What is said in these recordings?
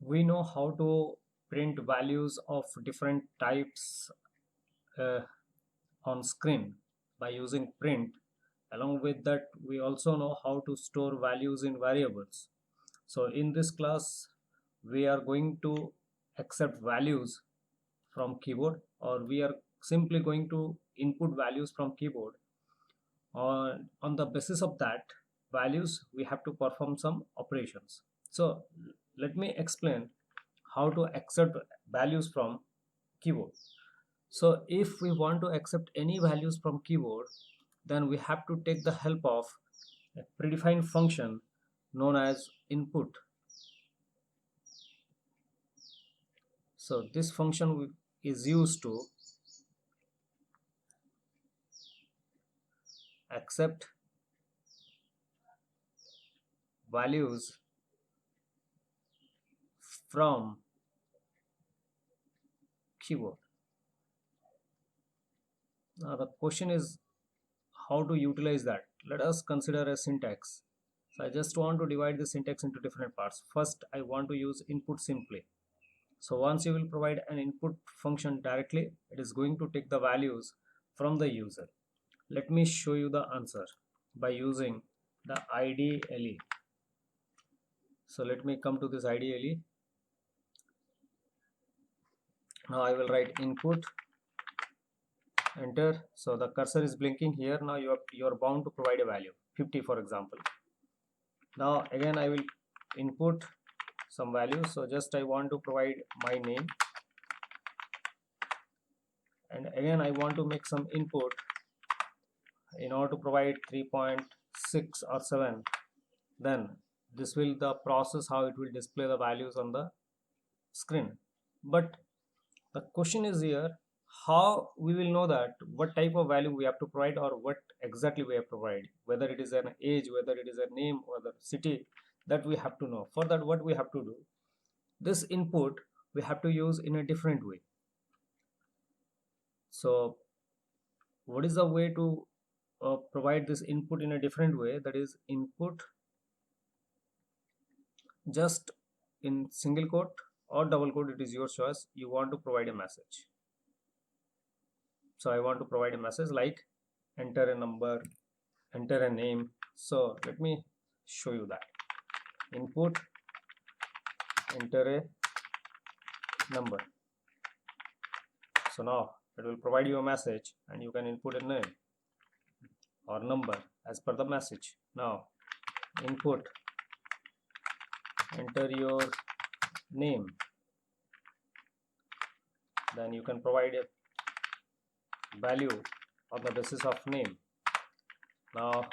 We know how to print values of different types uh, on screen by using print. Along with that, we also know how to store values in variables. So in this class, we are going to accept values from keyboard, or we are simply going to input values from keyboard. On the basis of that values, we have to perform some operations. So let me explain how to accept values from keyboard. So if we want to accept any values from keyboard, then we have to take the help of a predefined function known as input. So this function is used to accept values from keyboard. Now the question is how to utilize that. Let us consider a syntax. So I just want to divide the syntax into different parts. First, I want to use input simply. So once you will provide an input function directly, it is going to take the values from the user. Let me show you the answer by using the IDLE. So let me come to this IDLE. Now I will write input, enter. So the cursor is blinking here. Now you are bound to provide a value 50, for example. Now again I will input some values. So just I want to provide my name, and again I want to make some input in order to provide 3.6 or 7. Then this will the process how it will display the values on the screen. But the question is here, how we will know that what type of value we have to provide, or what exactly we have to provide, whether it is an age, whether it is a name or the city, that we have to know. For that, what we have to do, this input we have to use in a different way. So what is the way to provide this input in a different way? That is input just in single quote or double quote, it is your choice. You want to provide a message. So I want to provide a message like enter a number, enter a name. So let me show you that. Input, enter a number. So now it will provide you a message and you can input a name or number as per the message. Now input, enter your name, then you can provide a value on the basis of name. Now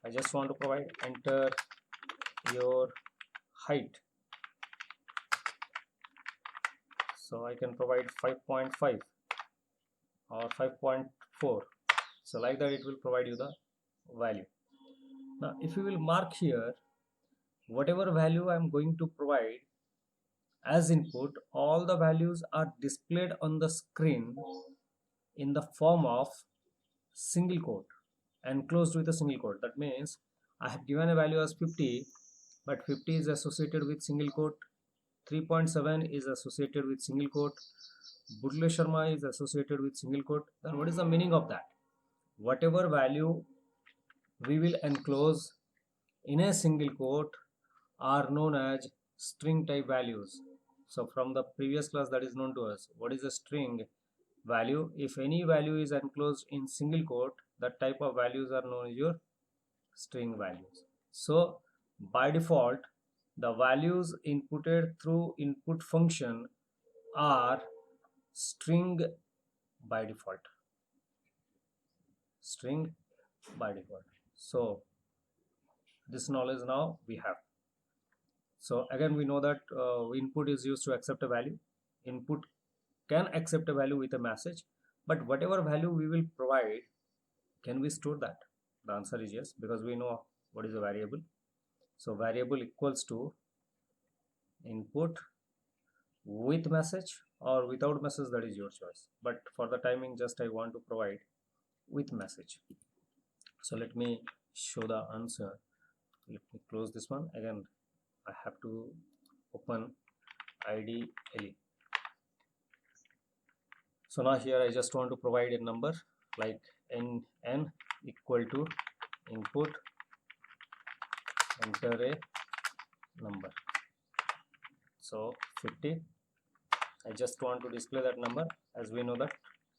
I just want to provide enter your height, so I can provide 5.5 or 5.4. so like that it will provide you the value. Now if you will mark here, whatever value I am going to provide as input, all the values are displayed on the screen in the form of single quote, enclosed with a single quote. That means I have given a value as 50, but 50 is associated with single quote, 3.7 is associated with single quote, Budle Sharma is associated with single quote. Then what is the meaning of that? Whatever value we will enclose in a single quote are known as string type values. So from the previous class, that is known to us. What is a string value? If any value is enclosed in single quote, that type of values are known as your string values. So by default, the values inputted through input function are string by default. String by default. So this knowledge now we have. So again we know that input is used to accept a value. Input can accept a value with a message, but whatever value we will provide, can we store that? The answer is yes, because we know what is a variable. So variable equals to input with message or without message, that is your choice. But for the timing, just I want to provide with message. So let me show the answer. Let me close this one. Again I have to open ideally. So now here I just want to provide a number like n equal to input, enter a number, so 50. I just want to display that number, as we know that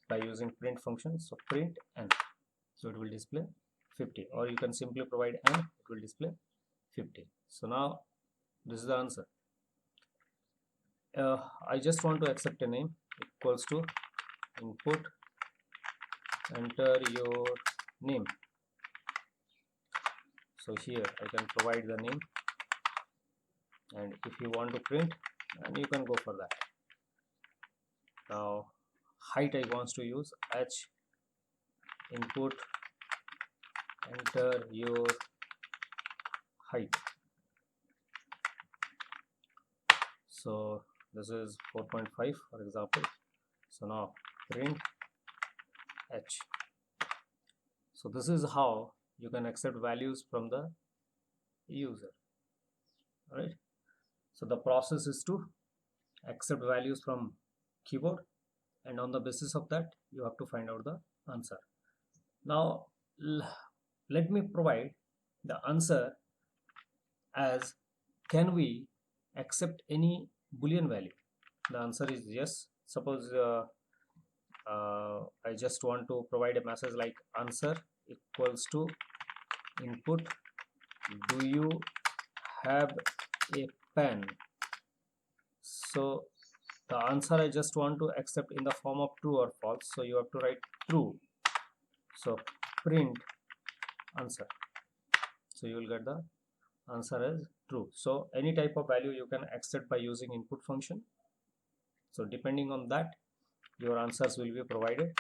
by using print function. So print n, so it will display 50, or you can simply provide n, it will display 50. So now this is the answer. I just want to accept a name equals to input, enter your name. So here I can provide the name, and if you want to print, and you can go for that. Now height I want to use h, input, enter your height. So this is 4.5 for example. So now print h. So this is how you can accept values from the user. All right, so the process is to accept values from keyboard, and on the basis of that you have to find out the answer. Now let me provide the answer as, can we accept any boolean value? The answer is yes. Suppose I just want to provide a message like answer equals to input, do you have a pen? So the answer I just want to accept in the form of true or false, so you have to write true. So print answer, so you will get the answer as true. So any type of value you can accept by using input function. So depending on that, your answers will be provided.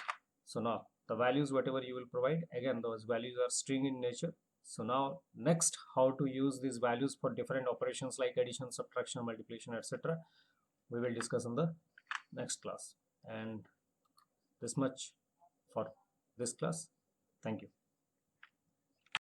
So now the values whatever you will provide, again those values are string in nature. So now next, how to use these values for different operations like addition, subtraction, multiplication, etc., we will discuss in the next class. And this much for this class. Thank you.